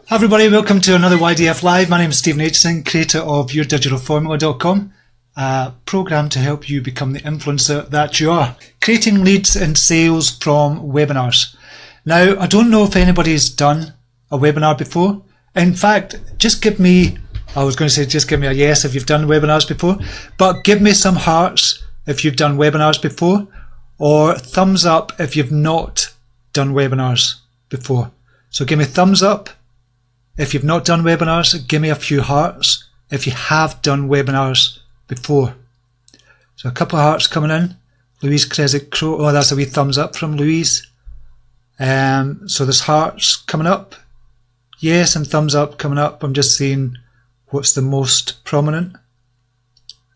Hi everybody, welcome to another YDFLive. My name is Stephen Aitchison, creator of YourDigitalFormula.com, a program to help you become the influencer that you are. Creating leads and sales from webinars. Now, I don't know if anybody's done a webinar before. In fact, just give me a yes if you've done webinars before, but give me some hearts if you've done webinars before, or thumbs up if you've not done webinars before. So give me thumbs up if you've not done webinars, give me a few hearts if you have done webinars before. So a couple of hearts coming in. Louise Crescent Crow, oh, that's a wee thumbs up from Louise. So there's hearts coming up. Yes, and thumbs up coming up. I'm just seeing what's the most prominent.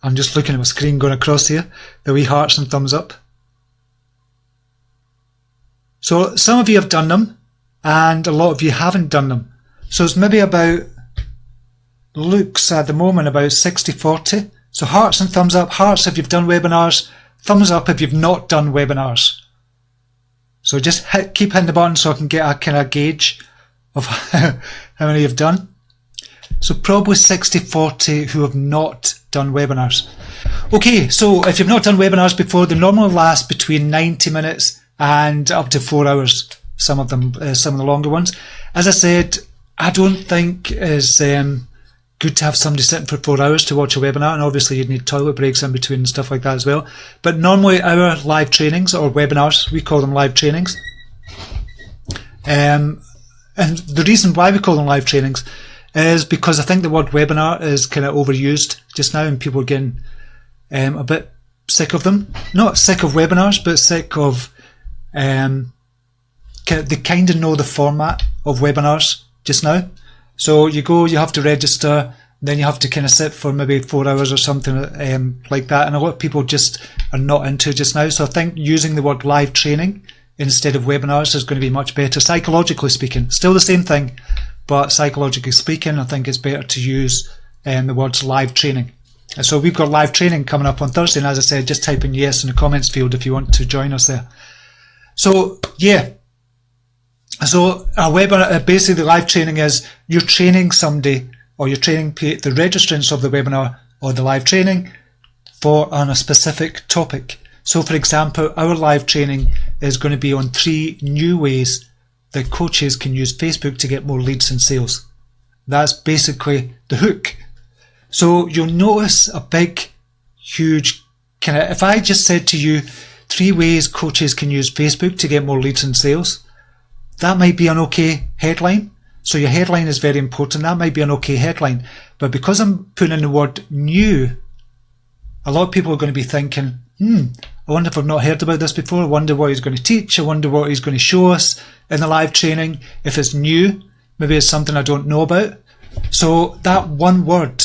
I'm just looking at my screen going across here. The wee hearts and thumbs up. So some of you have done them, and a lot of you haven't done them. So it's maybe about, looks at the moment about 60-40. So hearts and thumbs up. Hearts if you've done webinars. Thumbs up if you've not done webinars. So just keep hitting the button so I can get a kind of gauge of how many you've done. So probably 60-40 who have not done webinars. Okay, so if you've not done webinars before, they normally last between 90 minutes and up to 4 hours. Some of them, some of the longer ones. As I said, I don't think it's good to have somebody sitting for 4 hours to watch a webinar, and obviously you'd need toilet breaks in between and stuff like that as well. But normally our live trainings, or webinars, we call them live trainings. And the reason why we call them live trainings is because I think the word webinar is kind of overused just now, and people are getting a bit sick of them. Not sick of webinars, but sick of they kind of know the format of webinars just now. So you go, you have to register, then you have to kind of sit for maybe 4 hours or something like that, and a lot of people just are not into it just now. So I think using the word live training instead of webinars is going to be much better, psychologically speaking. Still the same thing, but psychologically speaking, I think it's better to use the words live training. And so we've got live training coming up on Thursday, and as I said, just type in yes in the comments field if you want to join us there. So yeah, so a webinar, basically the live training is you're training somebody, or you're training the registrants of the webinar or the live training on a specific topic. So for example, our live training is going to be on 3 new ways that coaches can use Facebook to get more leads and sales. That's basically the hook. So you'll notice a big, huge kind of, if I just said to you 3 ways coaches can use Facebook to get more leads and sales, that might be an okay headline. So your headline is very important. That might be an okay headline. But because I'm putting in the word new, a lot of people are going to be thinking, I wonder if I've not heard about this before. I wonder what he's going to teach. I wonder what he's going to show us in the live training. If it's new, maybe it's something I don't know about. So that one word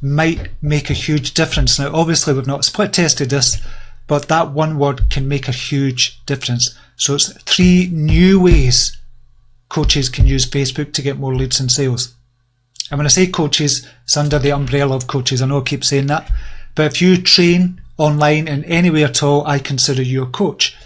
might make a huge difference. Now, obviously, we've not split tested this, but that one word can make a huge difference. So it's 3 new ways coaches can use Facebook to get more leads and sales. And when I say coaches, it's under the umbrella of coaches. I know I keep saying that. But if you train online in any way at all, I consider you a coach.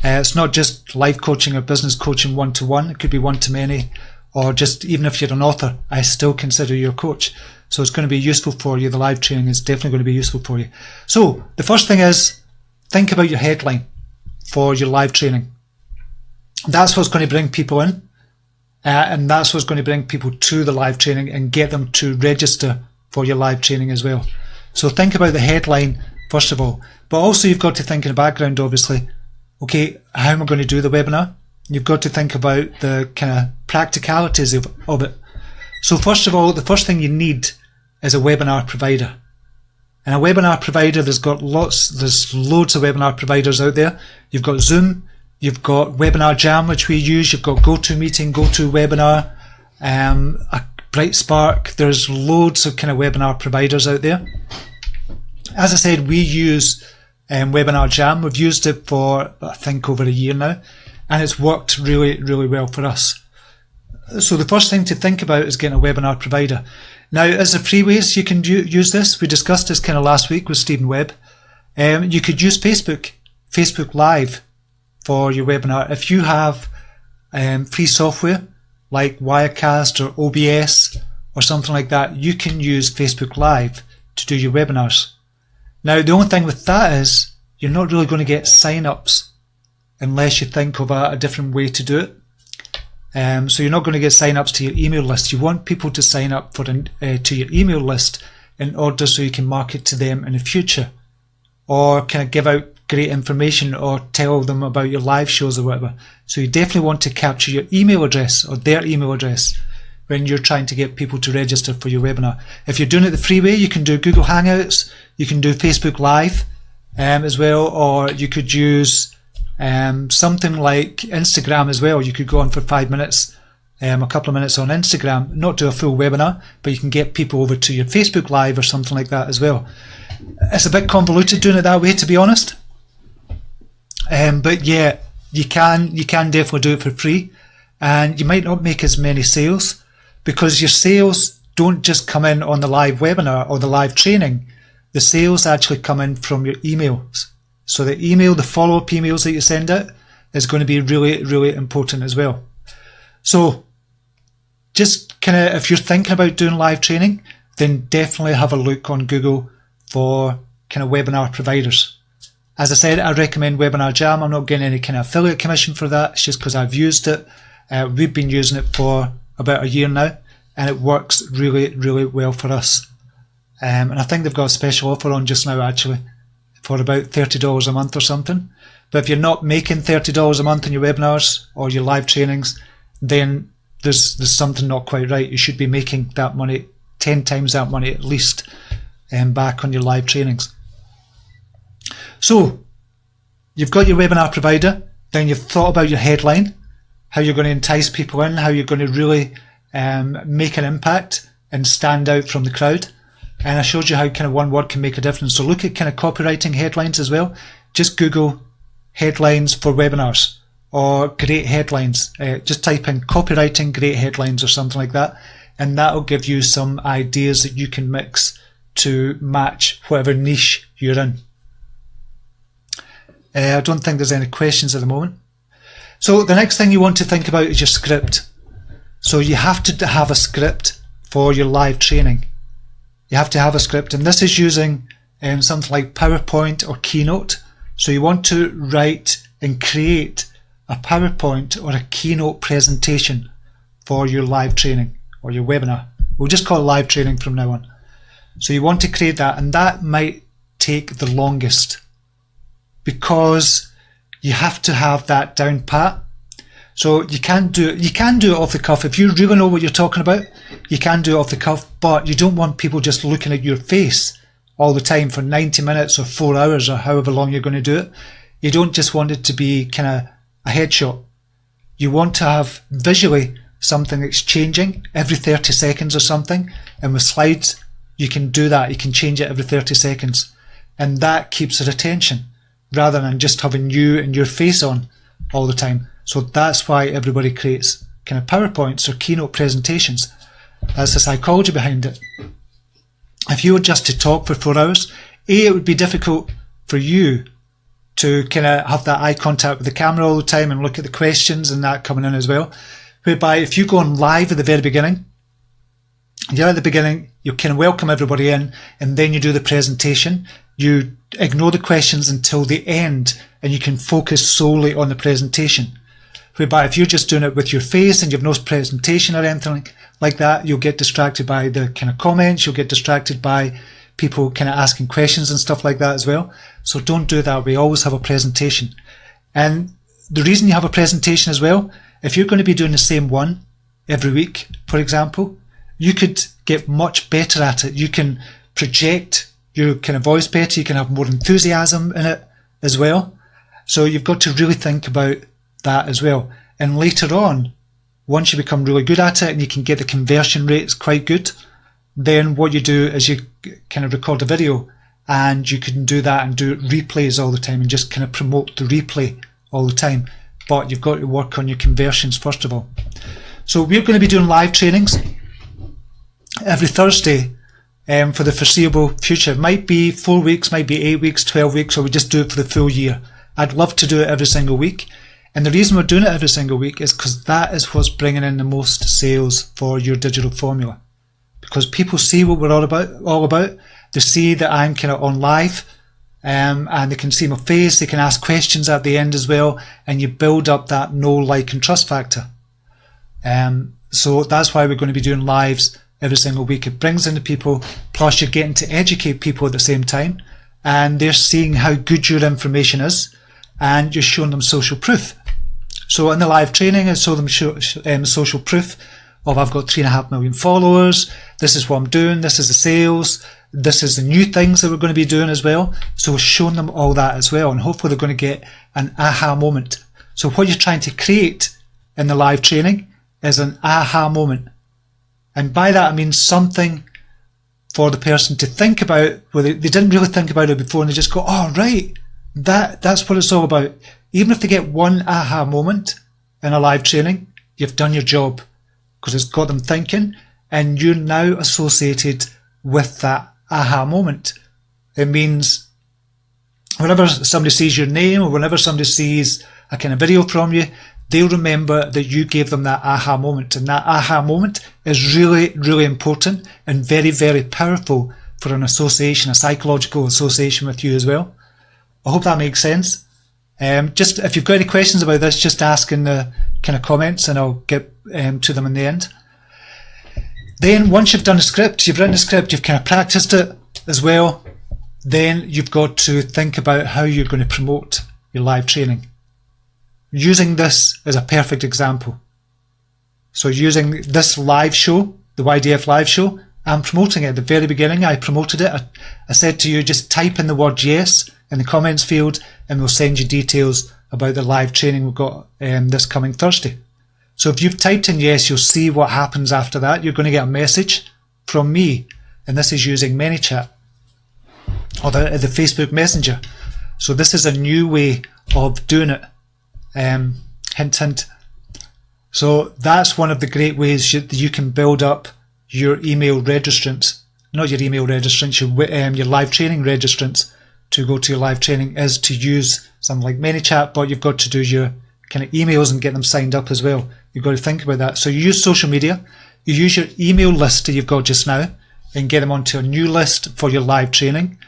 It's not just life coaching or business coaching one-to-one. It could be one-to-many, or just even if you're an author, I still consider you a coach. So it's going to be useful for you. The live training is definitely going to be useful for you. So the first thing is, think about your headline for your live training. That's what's going to bring people in, and that's what's going to bring people to the live training and get them to register for your live training as well. So think about the headline first of all, but also you've got to think in the background, obviously, okay, how am I going to do the webinar? You've got to think about the kind of practicalities of it. So first of all, the first thing you need is a webinar provider. And a webinar provider, there's loads of webinar providers out there. You've got Zoom, you've got Webinar Jam, which we use, you've got GoToMeeting, GoToWebinar, a BrightSpark. There's loads of kind of webinar providers out there. As I said, we use Webinar Jam. We've used it for, I think, over a year now, and it's worked really, really well for us. So the first thing to think about is getting a webinar provider. Now, as the free ways you can use this, we discussed this kind of last week with Stephen Webb. You could use Facebook Live for your webinar. If you have free software like Wirecast or OBS or something like that, you can use Facebook Live to do your webinars. Now, the only thing with that is you're not really going to get sign-ups unless you think of a different way to do it. So you're not going to get sign-ups to your email list. You want people to sign up to your email list in order so you can market to them in the future, or kind of give out great information or tell them about your live shows or whatever. So you definitely want to capture your email address or their email address when you're trying to get people to register for your webinar. If you're doing it the free way, you can do Google Hangouts, you can do Facebook Live as well, or you could use something like Instagram as well. You could go on for 5 minutes, a couple of minutes on Instagram, not do a full webinar, but you can get people over to your Facebook Live or something like that as well. It's a bit convoluted doing it that way, to be honest. But yeah, you can definitely do it for free, and you might not make as many sales because your sales don't just come in on the live webinar or the live training. The sales actually come in from your emails. So the follow-up emails that you send out is going to be really, really important as well. So just kind of, if you're thinking about doing live training, then definitely have a look on Google for kind of webinar providers. As I said, I recommend Webinar Jam. I'm not getting any kind of affiliate commission for that. It's just because I've used it. We've been using it for about a year now, and it works really, really well for us. And I think they've got a special offer on just now, actually, for about $30 a month or something. But if you're not making $30 a month in your webinars or your live trainings, then there's something not quite right. You should be making that money, 10 times that money at least, back on your live trainings. So you've got your webinar provider, then you've thought about your headline, how you're going to entice people in, how you're going to really make an impact and stand out from the crowd. And I showed you how kind of one word can make a difference. So look at kind of copywriting headlines as well. Just Google headlines for webinars or great headlines. Just type in copywriting great headlines or something like that, and that'll give you some ideas that you can mix to match whatever niche you're in. I don't think there's any questions at the moment. So the next thing you want to think about is your script. So you have to have a script for your live training. You have to have a script, and this is using something like PowerPoint or Keynote. So you want to write and create a PowerPoint or a Keynote presentation for your live training or your webinar. We'll just call it live training from now on. So you want to create that, and that might take the longest because you have to have that down pat. So you can do it off the cuff. If you really know what you're talking about, you can do it off the cuff, but you don't want people just looking at your face all the time for 90 minutes or 4 hours or however long you're going to do it. You don't just want it to be kind of a headshot. You want to have visually something that's changing every 30 seconds or something, and with slides you can do that. You can change it every 30 seconds, and that keeps the attention rather than just having you and your face on all the time. So that's why everybody creates kind of PowerPoints or Keynote presentations. That's the psychology behind it. If you were just to talk for 4 hours, it would be difficult for you to kind of have that eye contact with the camera all the time and look at the questions and that coming in as well. Whereby if you go on live at the very beginning, you're at the beginning, you can welcome everybody in, and then you do the presentation. You ignore the questions until the end, and you can focus solely on the presentation. Whereby if you're just doing it with your face and you've no presentation or anything like that, you'll get distracted by the kind of comments, you'll get distracted by people kind of asking questions and stuff like that as well. So don't do that. We always have a presentation. And the reason you have a presentation as well, if you're going to be doing the same one every week, for example, you could get much better at it. You can project your kind of voice better, you can have more enthusiasm in it as well. So you've got to really think about that as well. And later on, once you become really good at it and you can get the conversion rates quite good, then what you do is you kind of record a video, and you can do that and do replays all the time and just kind of promote the replay all the time. But you've got to work on your conversions first of all. So we're going to be doing live trainings every Thursday for the foreseeable future. It might be 4 weeks, might be 8 weeks, 12 weeks, or we just do it for the full year. I'd love to do it every single week. And the reason we're doing it every single week is because that is what's bringing in the most sales for your digital formula. Because people see what we're all about. They see that I'm kind of on live, and they can see my face. They can ask questions at the end as well, and you build up that know, like, and trust factor. So that's why we're going to be doing lives every single week. It brings in the people, plus you're getting to educate people at the same time, and they're seeing how good your information is, and you're showing them social proof. So in the live training, I show them social proof of I've got 3.5 million followers, this is what I'm doing, this is the sales, this is the new things that we're going to be doing as well. So showing them all that as well, and hopefully they're going to get an aha moment. So what you're trying to create in the live training is an aha moment. And by that I mean something for the person to think about, where they didn't really think about it before, and they just go, oh right, that's what it's all about. Even if they get one aha moment in a live training, you've done your job, because it's got them thinking, and you're now associated with that aha moment. It means whenever somebody sees your name, or whenever somebody sees a kind of video from you, they'll remember that you gave them that aha moment. And that aha moment is really, really important and very, very powerful for an association, a psychological association with you as well. I hope that makes sense. Just if you've got any questions about this, just ask in the kind of comments, and I'll get to them in the end. Then once you've done a script, you've written a script, you've kind of practiced it as well, then you've got to think about how you're going to promote your live training. Using this as a perfect example. So using this live show, the YDFLive show, I'm promoting it. At the very beginning, I promoted it. I said to you, just type in the word yes in the comments field, and we'll send you details about the live training we've got this coming Thursday. So if you've typed in yes, you'll see what happens after that. You're going to get a message from me, and this is using ManyChat, or the Facebook Messenger. So this is a new way of doing it. Hint, hint. So that's one of the great ways that you can build up your email registrants. Not your email registrants, your live training registrants to go to your live training, is to use something like ManyChat, but you've got to do your kind of emails and get them signed up as well. You've got to think about that. So you use social media, you use your email list that you've got just now, and get them onto a new list for your live training.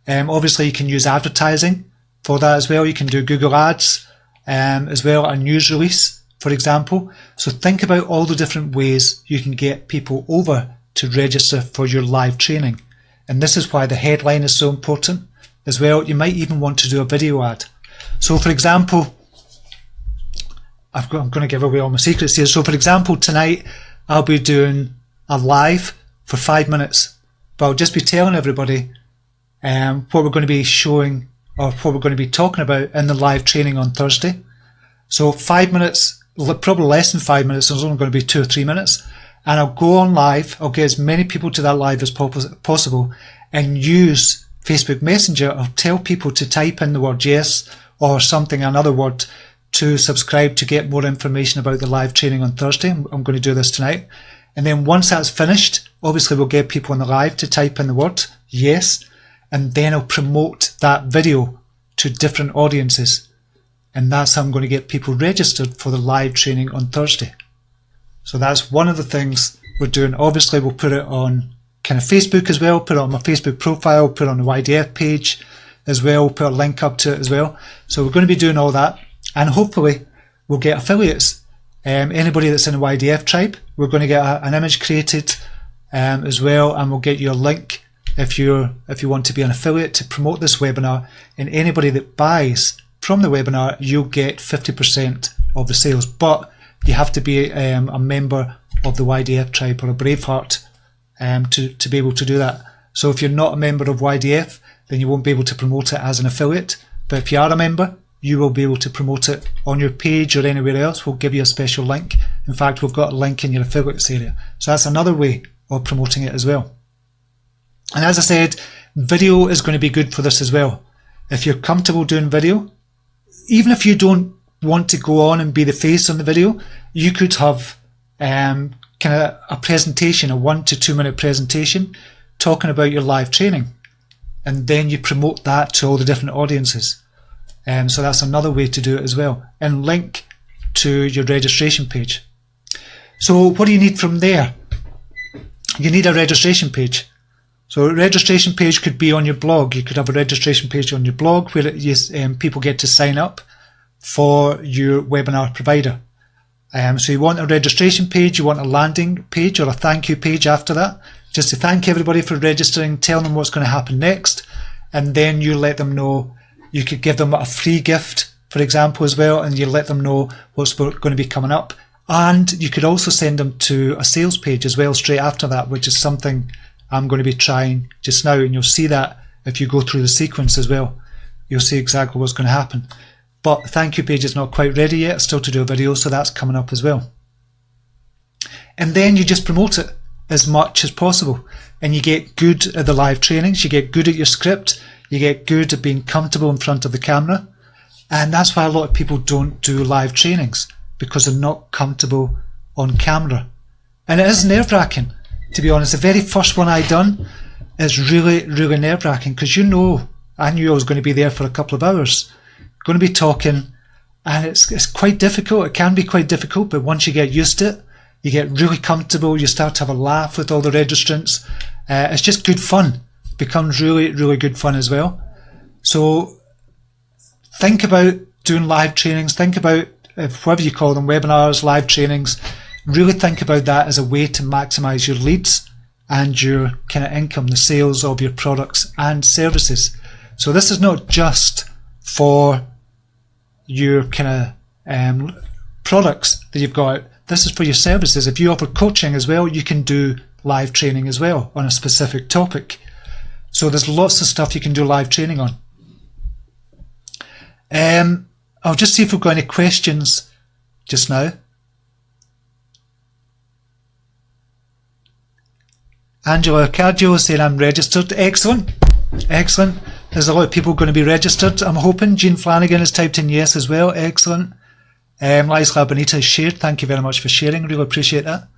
Obviously you can use advertising for that as well. You can do Google Ads as well, a news release, for example. So think about all the different ways you can get people over to register for your live training. And this is why the headline is so important as well. You might even want to do a video ad. So for example, I'm going to give away all my secrets here. So for example, tonight I'll be doing a live for 5 minutes, but I'll just be telling everybody what we're going to be showing, or what we're going to be talking about in the live training on Thursday. So 5 minutes, probably less than 5 minutes, there's only going to be 2 or 3 minutes, and I'll go on live, I'll get as many people to that live as possible, and use Facebook Messenger. I'll tell people to type in the word yes, or something, another word, to subscribe to get more information about the live training on Thursday. I'm going to do this tonight. And then once that's finished, obviously we'll get people on the live to type in the word yes, and then I'll promote that video to different audiences. And that's how I'm going to get people registered for the live training on Thursday. So that's one of the things we're doing. Obviously we'll put it on kind of Facebook as well, put it on my Facebook profile, put it on the YDF page as well, put a link up to it as well. So we're going to be doing all that, and hopefully we'll get affiliates. Anybody that's in the YDF tribe, we're going to get an image created as well, and we'll get you a link if you want to be an affiliate to promote this webinar. And anybody that buys from the webinar, you'll get 50% of the sales, but you have to be a member of the YDF tribe or a Braveheart to be able to do that. So if you're not a member of YDF, then you won't be able to promote it as an affiliate. But if you are a member, you will be able to promote it on your page or anywhere else. We'll give you a special link. In fact, we've got a link in your affiliates area. So that's another way of promoting it as well. And as I said, video is going to be good for this as well. If you're comfortable doing video, even if you don't want to go on and be the face on the video, you could have kind of a presentation, a 1 to 2 minute presentation talking about your live training, and then you promote that to all the different audiences. So that's another way to do it as well, and link to your registration page. So what do you need from there? You need a registration page. So a registration page could be on your blog. You could have a registration page on your blog where people get to sign up for your webinar provider. So you want a registration page, you want a landing page or a thank you page after that, just to thank everybody for registering, tell them what's going to happen next, and then you let them know. You could give them a free gift, for example, as well, and you let them know what's going to be coming up. And you could also send them to a sales page as well straight after that, which is something I'm going to be trying just now, and you'll see that if you go through the sequence as well. You'll see exactly what's going to happen. But the thank you page is not quite ready yet, still to do a video, so that's coming up as well. And then you just promote it as much as possible, and you get good at the live trainings, you get good at your script, you get good at being comfortable in front of the camera, and that's why a lot of people don't do live trainings, because they're not comfortable on camera. And it is nerve-wracking, to be honest. The very first one I done is really, really nerve-wracking, because I knew I was going to be there for a couple of hours, going to be talking, and it's quite difficult. It can be quite difficult, but once you get used to it, you get really comfortable, you start to have a laugh with all the registrants. It's just good fun. It becomes really, really good fun as well. So think about doing live trainings, think about, whatever you call them, webinars, live trainings, really think about that as a way to maximize your leads and your kind of income, the sales of your products and services. So this is not just for your kind of products that you've got. This is for your services. If you offer coaching as well, you can do live training as well on a specific topic. So there's lots of stuff you can do live training on. I'll just see if we've got any questions just now. Angela Cardio is saying I'm registered. Excellent. Excellent. There's a lot of people going to be registered, I'm hoping. Jean Flanagan has typed in yes as well. Excellent. Liza Bonita has shared. Thank you very much for sharing. Really appreciate that.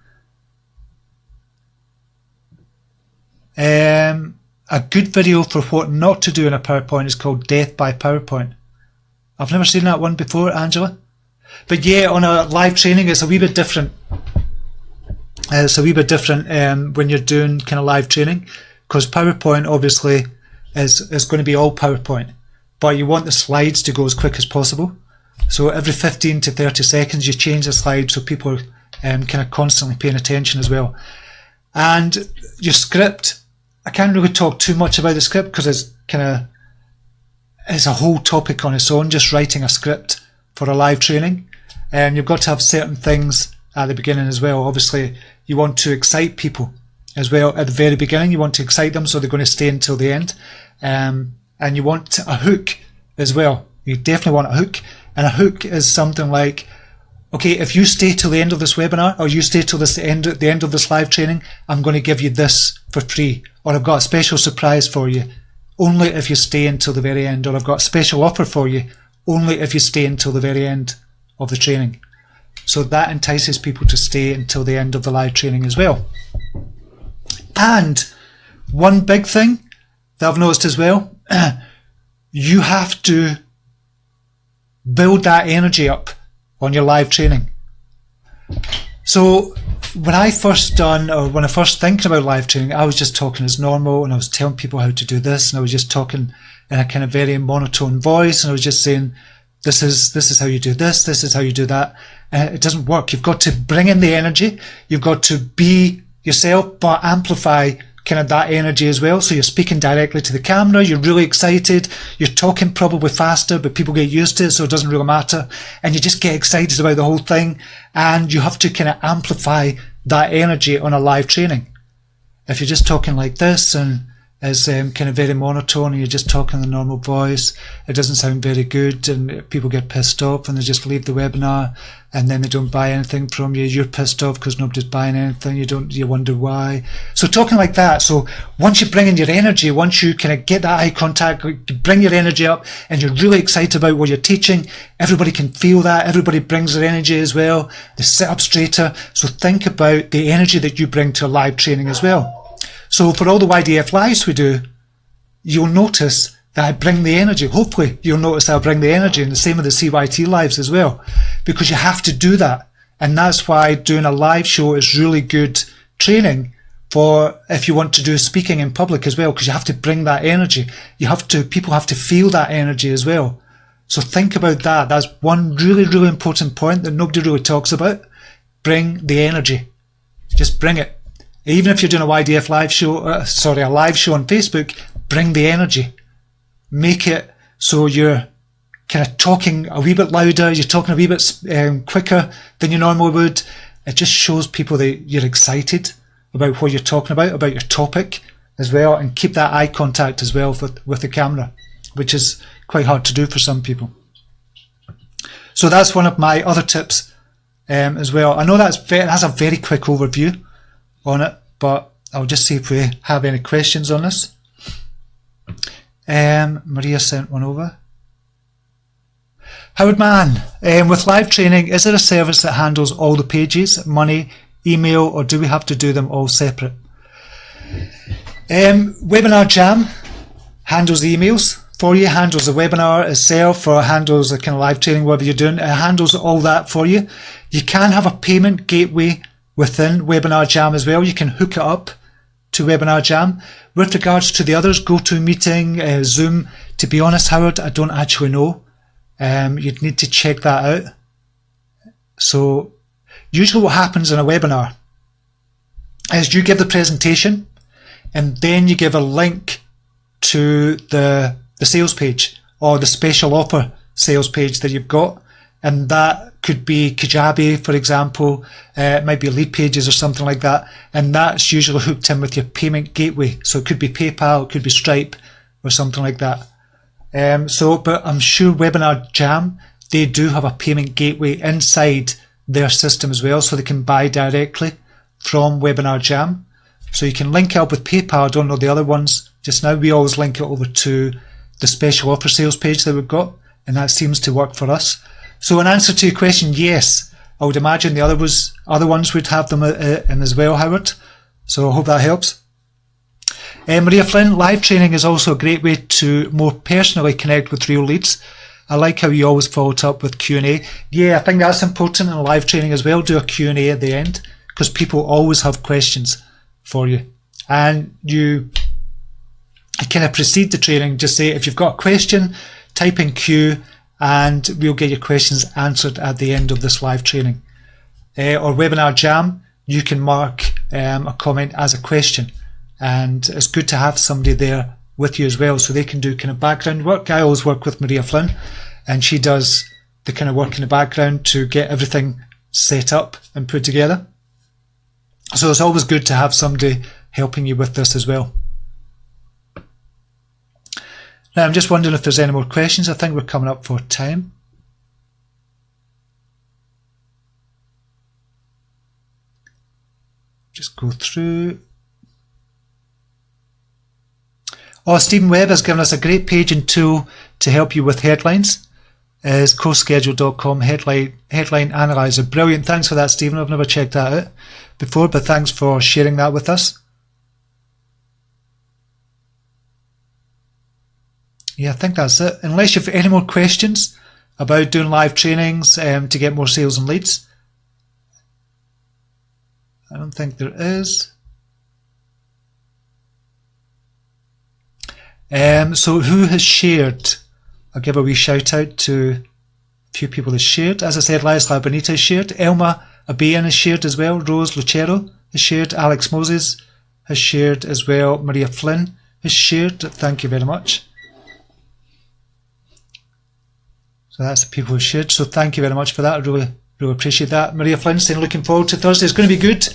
A good video for what not to do in a PowerPoint is called Death by PowerPoint. I've never seen that one before, Angela. But yeah, on a live training, it's a wee bit different. It's a wee bit different when you're doing kind of live training, because PowerPoint obviously is going to be all PowerPoint, but you want the slides to go as quick as possible. So every 15 to 30 seconds you change the slide, so people are kind of constantly paying attention as well. And your script, I can't really talk too much about the script because it's a whole topic on its own, just writing a script for a live training. And you've got to have certain things at the beginning as well. Obviously you want to excite people as well at the very beginning. You want to excite them so they're going to stay until the end. And you want a hook as well. You definitely want a hook. And a hook is something like, okay, if you stay till the end of this webinar, or you stay till the end of this live training, I'm going to give you this for free. Or I've got a special surprise for you, only if you stay until the very end. Or I've got a special offer for you, only if you stay until the very end of the training. So that entices people to stay until the end of the live training as well. And one big thing that I've noticed as well, you have to build that energy up on your live training. So when I first thinking about live training, I was just talking as normal, and I was telling people how to do this, and I was just talking in a kind of very monotone voice, and I was just saying, this is how you do this is how you do that. And it doesn't work. You've got to bring in the energy, you've got to be yourself, but amplify kind of that energy as well. So you're speaking directly to the camera, you're really excited, you're talking probably faster, but people get used to it, so it doesn't really matter, and you just get excited about the whole thing, and you have to kind of amplify that energy on a live training. If you're just talking like this and it's kind of very monotone, and you're just talking in the normal voice, it doesn't sound very good, and people get pissed off and they just leave the webinar, and then they don't buy anything from you. You're pissed off because nobody's buying anything. You wonder why. So talking like that. So once you bring in your energy, once you kind of get that eye contact, you bring your energy up, and you're really excited about what you're teaching, everybody can feel that. Everybody brings their energy as well. They sit up straighter. So think about the energy that you bring to a live training as well. So for all the YDF lives we do, you'll notice that I bring the energy. Hopefully you'll notice that I bring the energy, and the same with the CYT lives as well, because you have to do that. And that's why doing a live show is really good training for if you want to do speaking in public as well, because you have to bring that energy. People have to feel that energy as well. So think about that. That's one really, really important point that nobody really talks about. Bring the energy. Just bring it. Even if you're doing a YDF live show, a live show on Facebook, bring the energy. Make it so you're kind of talking a wee bit louder, you're talking a wee bit quicker than you normally would. It just shows people that you're excited about what you're talking about your topic as well, and keep that eye contact as well with the camera, which is quite hard to do for some people. So that's one of my other tips as well. I know that's a very quick overview on it, but I'll just see if we have any questions on this. Maria sent one over. Howard Mann, with live training, is there a service that handles all the pages, money, email, or do we have to do them all separate? Webinar Jam handles the emails for you, handles the webinar itself, or handles the kind of live training, whatever you're doing. It handles all that for you. You can have a payment gateway within Webinar Jam as well. You can hook it up to Webinar Jam. With regards to the others, GoToMeeting, Zoom, to be honest, Howard, I don't actually know. You'd need to check that out. So usually what happens in a webinar is you give the presentation, and then you give a link to the sales page or the special offer sales page that you've got, and that could be Kajabi, for example. It might be Lead Pages or something like that, and that's usually hooked in with your payment gateway. So it could be PayPal, it could be Stripe, or something like that. But I'm sure Webinar Jam, they do have a payment gateway inside their system as well, so they can buy directly from Webinar Jam. So you can link it up with PayPal. I don't know the other ones just now. We always link it over to the special offer sales page that we've got, and that seems to work for us. So in answer to your question, yes, I would imagine the other ones would have them in as well, Howard. So I hope that helps. Maria Flynn, live training is also a great way to more personally connect with real leads. I like how you always follow it up with Q&A. Yeah, I think that's important in live training as well. Do a Q&A at the end, because people always have questions for you. And you kind of precede the training. Just say, if you've got a question, type in Q, and we'll get your questions answered at the end of this live training. Or Webinar Jam, you can mark a comment as a question. And it's good to have somebody there with you as well, so they can do kind of background work. I always work with Maria Flynn, and she does the kind of work in the background to get everything set up and put together. So it's always good to have somebody helping you with this as well. Now I'm just wondering if there's any more questions. I think we're coming up for time. Just go through. Oh, Stephen Webb has given us a great page and tool to help you with headlines. Is coschedule.com headline analyzer. Brilliant. Thanks for that, Stephen. I've never checked that out before, but thanks for sharing that with us. Yeah, I think that's it. Unless you've any more questions about doing live trainings to get more sales and leads. I don't think there is. So who has shared? I'll give a wee shout out to a few people that shared. As I said, Laszlo Benita has shared. Elma Abian has shared as well. Rose Lucero has shared. Alex Moses has shared as well. Maria Flynn has shared. Thank you very much. So that's the people who shared. So thank you very much for that. I really appreciate that. Maria Flynn saying looking forward to Thursday. It's going to be good.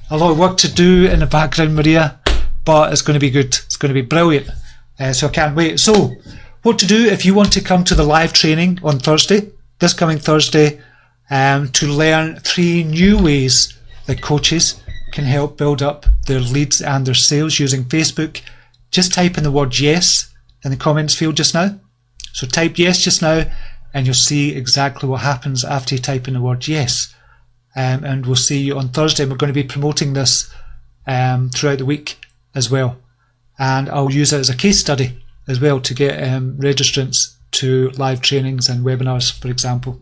A lot of work to do in the background, Maria, but it's going to be good. It's going to be brilliant. So I can't wait. So what to do if you want to come to the live training on Thursday, this coming Thursday, to learn 3 new ways that coaches can help build up their leads and their sales using Facebook. Just type in the word yes in the comments field just now. So type yes just now, and you'll see exactly what happens after you type in the word yes. And we'll see you on Thursday. We're going to be promoting this throughout the week as well. And I'll use it as a case study as well to get registrants to live trainings and webinars, for example.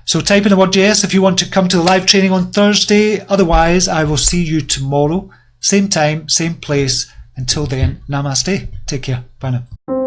So type in the word yes if you want to come to the live training on Thursday. Otherwise, I will see you tomorrow. Same time, same place. Until then, namaste. Take care. Bye now.